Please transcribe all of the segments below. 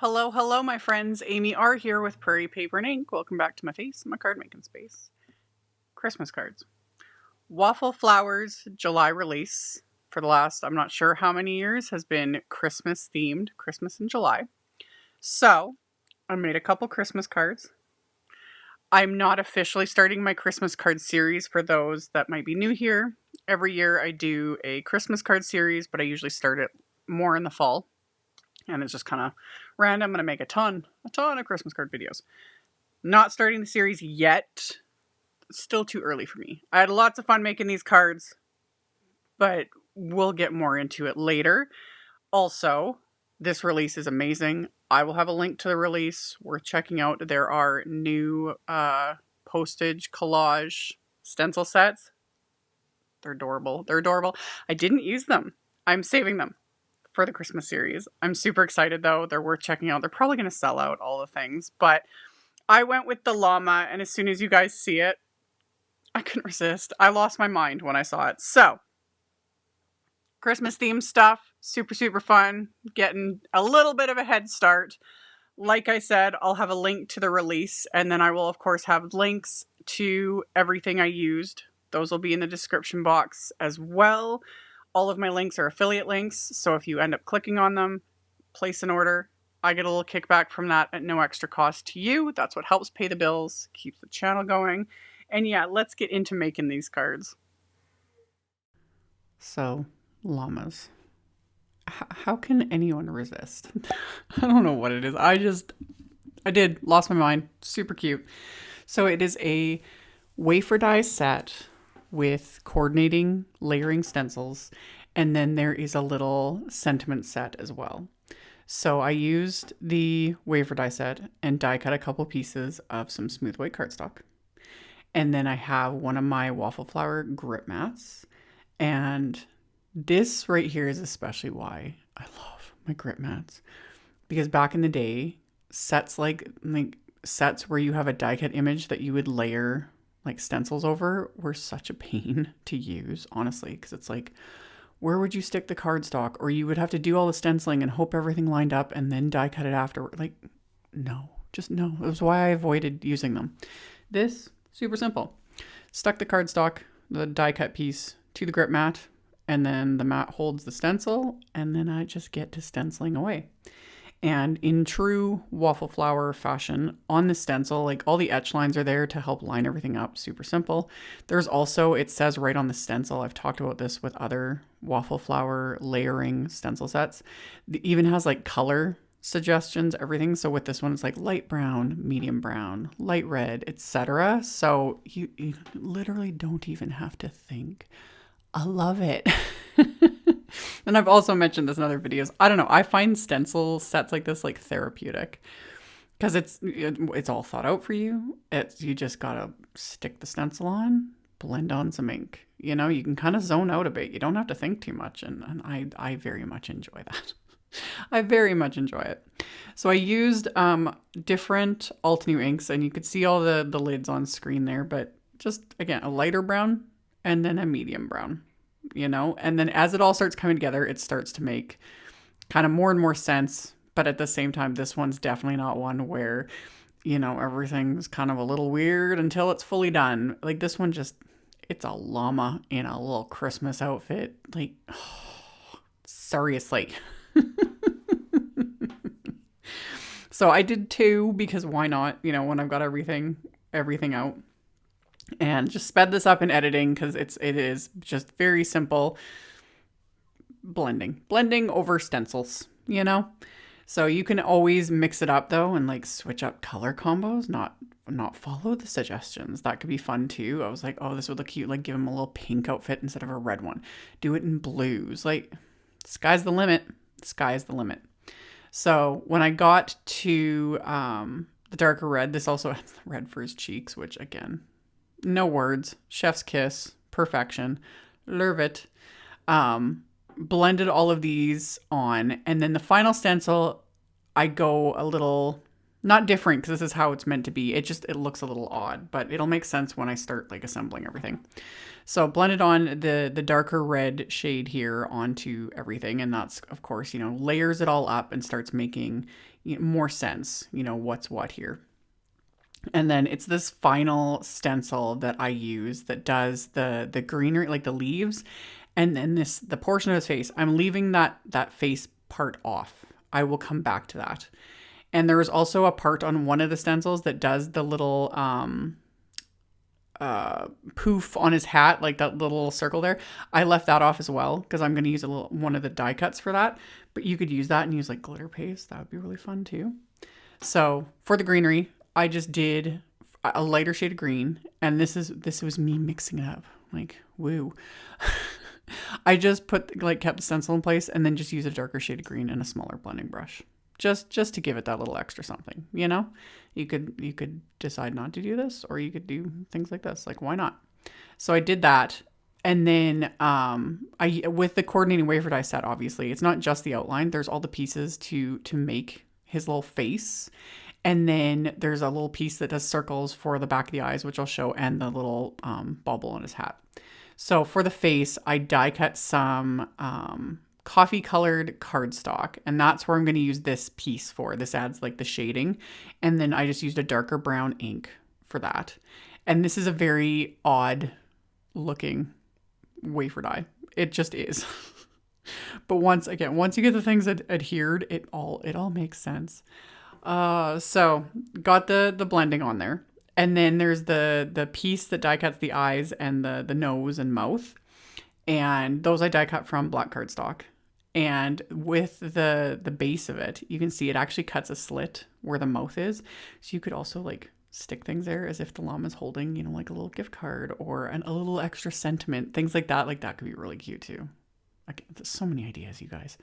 Hello, hello, my friends. AmyR here with Prairie Paper and Ink. Welcome back to my face, my card making space. Christmas cards. Waffle Flowers July release for the last, I'm not sure how many years, has been Christmas themed, Christmas in July. So, I made a couple Christmas cards. I'm not officially starting my Christmas card series for those that might be new here. Every year I do a Christmas card series, but I usually start it more in the fall. And it's just kind of random. I'm going to make a ton of Christmas card videos. Not starting the series yet. Still too early for me. I had lots of fun making these cards, but we'll get more into it later. Also, this release is amazing. I will have a link to the release worth checking out. There are new postage collage stencil sets. They're adorable. They're adorable. I didn't use them. I'm saving them for the Christmas series. I'm super excited though. They're worth checking out. They're probably going to sell out all the things, but I went with the Llama, and as soon as you guys see it, I couldn't resist. I lost my mind when I saw it. So, Christmas themed stuff, super, super fun. Getting a little bit of a head start. Like I said, I'll have a link to the release, and then I will of course have links to everything I used. Those will be in the description box as well. All of my links are affiliate links, so if you end up clicking on them, place an order. I get a little kickback from that at no extra cost to you. That's what helps pay the bills, keeps the channel going. And yeah, let's get into making these cards. So, llamas. How can anyone resist? I don't know what it is. I lost my mind. Super cute. So it is a wafer die set with coordinating layering stencils, and then there is a little sentiment set as well. So I used the wafer die set and die cut a couple pieces of some smooth white cardstock, and then I have one of my waffle flower grip mats, and this right here is especially why I love my grip mats, because back in the day, sets like sets where you have a die cut image that you would layer like stencils over were such a pain to use, honestly, because it's like, where would you stick the cardstock? Or you would have to do all the stenciling and hope everything lined up and then die cut it after. Like, no, just no. It was why I avoided using them. This, super simple. Stuck the cardstock, the die cut piece, to the grip mat, and then the mat holds the stencil, and then I just get to stenciling away. And in true waffle flower fashion, on the stencil, like all the etch lines are there to help line everything up. Super simple. There's also, it says right on the stencil, I've talked about this with other waffle flower layering stencil sets. It even has like color suggestions, everything. So with this one, it's like light brown, medium brown, light red, etc. So you literally don't even have to think. I love it. And I've also mentioned this in other videos. I don't know. I find stencil sets like this like therapeutic because it's all thought out for you. You just gotta stick the stencil on, blend on some ink. You know, you can kind of zone out a bit. You don't have to think too much, and I very much enjoy that. I very much enjoy it. So I used different Altenew inks, and you could see all the lids on screen there. But just again, a lighter brown and then a medium brown. You know, and then as it all starts coming together, it starts to make kind of more and more sense. But at the same time, this one's definitely not one where, you know, everything's kind of a little weird until it's fully done. Like this one it's a llama in a little Christmas outfit. Like, oh, seriously. So I did two because why not, you know, when I've got everything out. And just sped this up in editing because it is just very simple blending over stencils, you know. So you can always mix it up though and like switch up color combos, not follow the suggestions. That could be fun too. I was like, oh, this would look cute. Like give him a little pink outfit instead of a red one. Do it in blues. Like sky's the limit. Sky's the limit. So when I got to the darker red, this also has the red for his cheeks, which again, no words, chef's kiss, perfection, love it. Blended all of these on, and then the final stencil, I go a little Not different, because this is how it's meant to be. It looks a little odd, but it'll make sense when I start like assembling everything. So blended on the darker red shade here onto everything. And that's, of course, layers it all up and starts making more sense, what's what here. And then it's this final stencil that I use that does the greenery, like the leaves. And then the portion of his face, I'm leaving that face part off. I will come back to that. And there was also a part on one of the stencils that does the little poof on his hat, like that little circle there. I left that off as well because I'm going to use one of the die cuts for that. But you could use that and use like glitter paste. That would be really fun too. So for the greenery, I just did a lighter shade of green, and this was me mixing it up. Like, woo. I just kept the stencil in place and then just use a darker shade of green and a smaller blending brush. Just to give it that little extra something, You could decide not to do this, or you could do things like this. Like, why not? So I did that. And then with the coordinating wafer die set, obviously, it's not just the outline. There's all the pieces to make his little face. And then there's a little piece that does circles for the back of the eyes, which I'll show, and the little bauble on his hat. So for the face, I die cut some coffee colored cardstock, and that's where I'm going to use this piece for. This adds like the shading, and then I just used a darker brown ink for that. And this is a very odd looking wafer die. It just is. But once you get the things adhered, it all makes sense. So got the blending on there, and then there's the piece that die cuts the eyes and the nose and mouth, and those I die cut from black cardstock. And with the base of it, you can see it actually cuts a slit where the mouth is. So you could also like stick things there as if the llama's holding, like a little gift card or a little extra sentiment, things like that. Like that could be really cute too. There's so many ideas, you guys.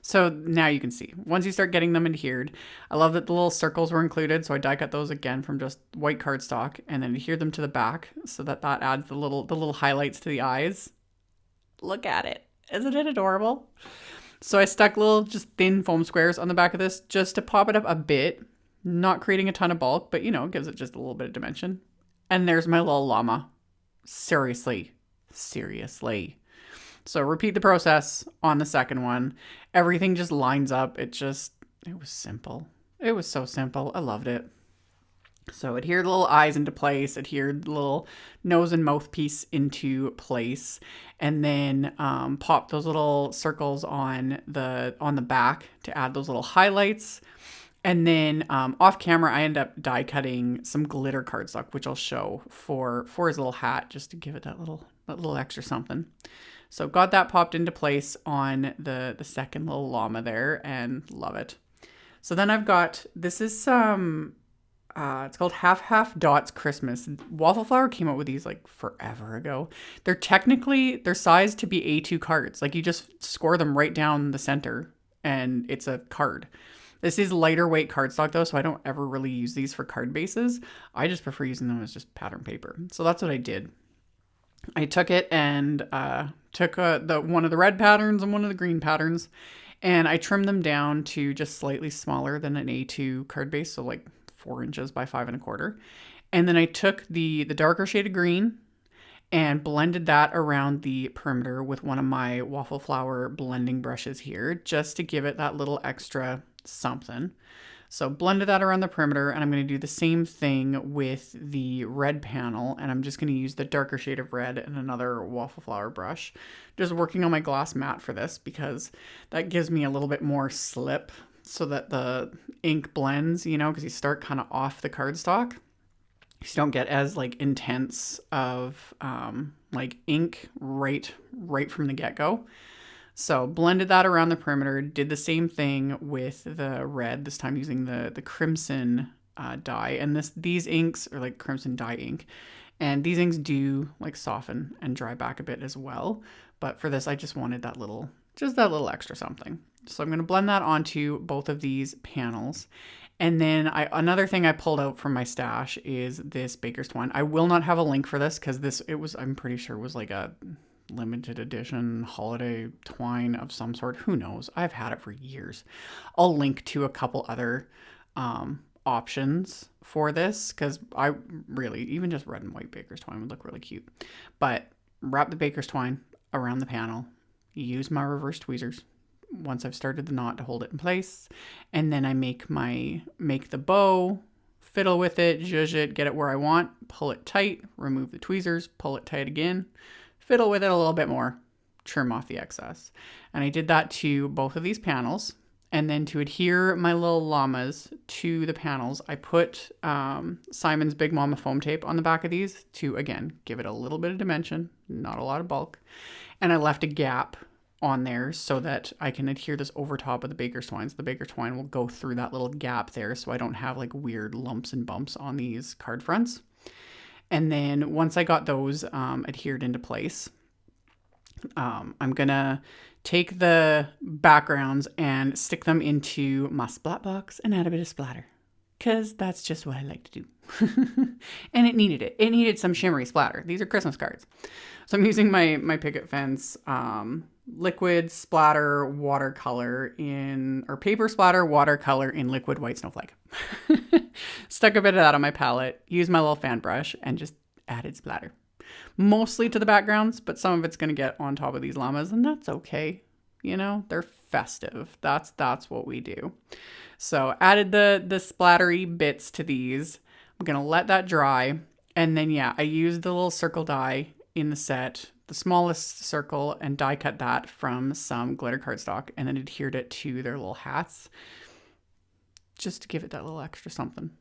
So now you can see, once you start getting them adhered, I love that the little circles were included. So I die cut those again from just white cardstock and then adhere them to the back so that adds the little highlights to the eyes. Look at it. Isn't it adorable? So I stuck little just thin foam squares on the back of this just to pop it up a bit, not creating a ton of bulk, but it gives it just a little bit of dimension. And there's my little llama. Seriously. So repeat the process on the second one. Everything just lines up. It was simple. It was so simple. I loved it. So adhere the little eyes into place, adhere the little nose and mouth piece into place, and then pop those little circles on the back to add those little highlights. And then off camera, I end up die cutting some glitter cardstock, which I'll show for his little hat, just to give it that little extra something. So got that popped into place on the second little llama there, and love it. So then I've got, this is some, it's called Half Dots Christmas. Waffle Flower came out with these like forever ago. They're sized to be A2 cards. Like you just score them right down the center and it's a card. This is lighter weight cardstock though, so I don't ever really use these for card bases. I just prefer using them as just pattern paper. So that's what I did. I took it and took one of the red patterns and one of the green patterns, and I trimmed them down to just slightly smaller than an A2 card base, so like 4 inches by 5 1/4. And then I took the darker shade of green and blended that around the perimeter with one of my Waffle Flower blending brushes here, just to give it that little extra something. So blended that around the perimeter, and I'm going to do the same thing with the red panel, and I'm just going to use the darker shade of red and another Waffle Flower brush. Just working on my gloss mat for this because that gives me a little bit more slip so that the ink blends, because you start kind of off the cardstock. You don't get as like intense of like ink right from the get-go. So blended that around the perimeter, did the same thing with the red, this time using the crimson dye. And these inks are like crimson dye ink. And these inks do like soften and dry back a bit as well. But for this, I just wanted that little extra something. So I'm going to blend that onto both of these panels. And then another thing I pulled out from my stash is this Baker's Twine. I will not have a link for this because I'm pretty sure it was like a limited edition holiday twine of some sort. Who knows? I've had it for years. I'll link to a couple other options for this because I really, even just red and white baker's twine would look really cute. But wrap the baker's twine around the panel, use my reverse tweezers once I've started the knot to hold it in place, and then I make the bow, fiddle with it, zhuzh it, get it where I want, pull it tight, remove the tweezers, pull it tight again, fiddle with it a little bit more, trim off the excess. And I did that to both of these panels. And then to adhere my little llamas to the panels, I put Simon's Big Mama foam tape on the back of these to, again, give it a little bit of dimension, not a lot of bulk. And I left a gap on there so that I can adhere this over top of the baker's twine. So the baker's twine will go through that little gap there so I don't have like weird lumps and bumps on these card fronts. And then once I got those adhered into place, I'm gonna take the backgrounds and stick them into my splat box and add a bit of splatter because that's just what I like to do. And it needed it. It needed some shimmery splatter. These are Christmas cards. So I'm using my picket fence liquid splatter watercolor or paper splatter watercolor in liquid white snowflake. Stuck a bit of that on my palette, used my little fan brush, and just added splatter. Mostly to the backgrounds, but some of it's going to get on top of these llamas, and that's okay. You know, they're festive. That's what we do. So added the splattery bits to these. I'm going to let that dry. And then, yeah, I used the little circle die in the set, the smallest circle, and die cut that from some glitter cardstock and then adhered it to their little hats just to give it that little extra something.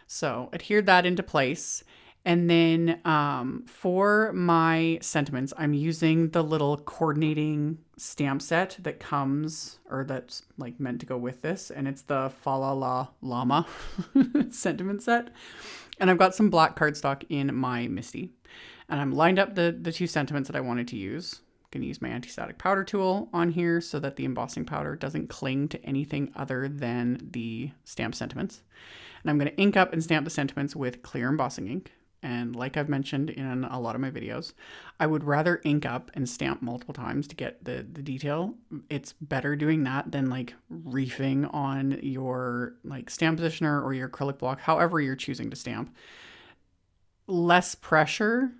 So adhered that into place. And then for my sentiments, I'm using the little coordinating stamp set that comes, or that's like meant to go with this. And it's the Fa La La Llama sentiment set. And I've got some black cardstock in my Misty. And I'm lined up the two sentiments that I wanted to use. I'm going to use my anti-static powder tool on here so that the embossing powder doesn't cling to anything other than the stamp sentiments. And I'm going to ink up and stamp the sentiments with clear embossing ink. And like I've mentioned in a lot of my videos, I would rather ink up and stamp multiple times to get the detail. It's better doing that than like reefing on your like stamp positioner or your acrylic block, however you're choosing to stamp. Less pressure,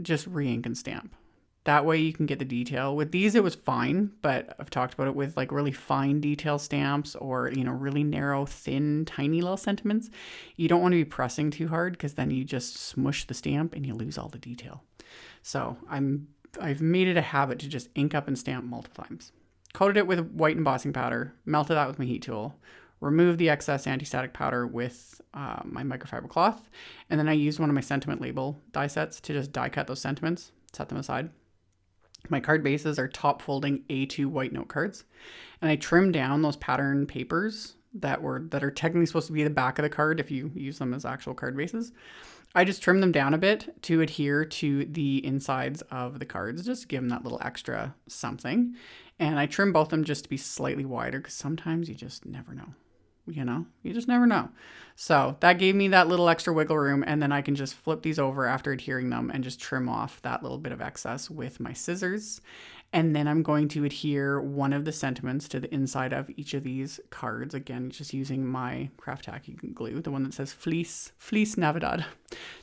just re-ink and stamp. That way you can get the detail. With these, it was fine, but I've talked about it with like really fine detail stamps or, you know, really narrow, thin, tiny little sentiments. You don't want to be pressing too hard because then you just smush the stamp and you lose all the detail. So I've made it a habit to just ink up and stamp multiple times. Coated it with white embossing powder, melted that with my heat tool, removed the excess anti-static powder with my microfiber cloth, and then I used one of my sentiment label die sets to just die cut those sentiments, set them aside. My card bases are top folding A2 white note cards, and I trimmed down those pattern papers that are technically supposed to be the back of the card if you use them as actual card bases. I just trimmed them down a bit to adhere to the insides of the cards, just to give them that little extra something. And I trimmed both of them just to be slightly wider because sometimes you just never know. You know, you just never know. So that gave me that little extra wiggle room, and then I can just flip these over after adhering them and just trim off that little bit of excess with my scissors. And then I'm going to adhere one of the sentiments to the inside of each of these cards. Again, just using my craft tacky glue, the one that says Fleece Navidad.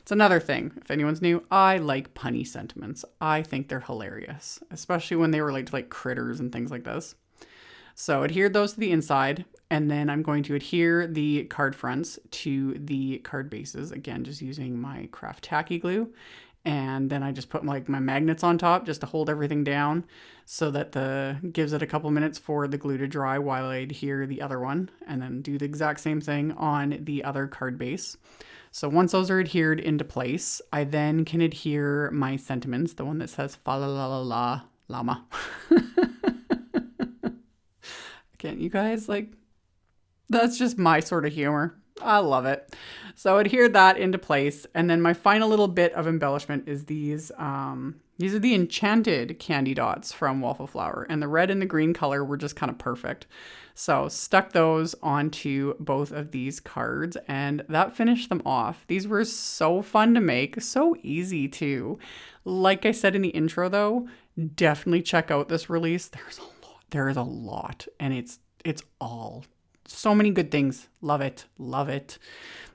It's another thing. If anyone's new, I like punny sentiments. I think they're hilarious, especially when they relate to like critters and things like this. So adhered those to the inside, and then I'm going to adhere the card fronts to the card bases. Again, just using my craft tacky glue. And then I just put like my magnets on top just to hold everything down so that gives it a couple minutes for the glue to dry while I adhere the other one, and then do the exact same thing on the other card base. So once those are adhered into place, I then can adhere my sentiments, the one that says Fa La La La La Llama. Can't you guys, like, that's just my sort of humor. I love it. So adhered that into place. And then my final little bit of embellishment is these are the Enchanted candy dots from Waffle Flower. And the red and the green color were just kind of perfect. So stuck those onto both of these cards, and that finished them off. These were so fun to make, so easy too. Like I said in the intro though, definitely check out this release. There is a lot, and it's all So many good things. Love it. Love it.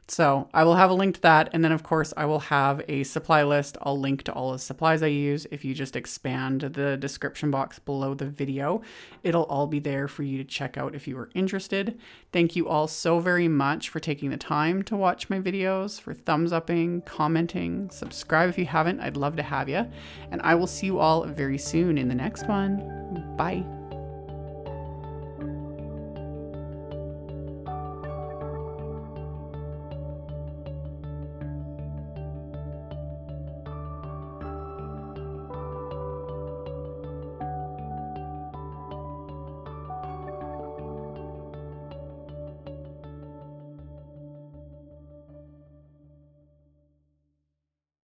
So I will have a link to that. And then of course I will have a supply list. I'll link to all the supplies I use. If you just expand the description box below the video, it'll all be there for you to check out if you are interested. Thank you all so very much for taking the time to watch my videos, for thumbs upping, commenting, subscribe if you haven't. I'd love to have you. And I will see you all very soon in the next one. Bye.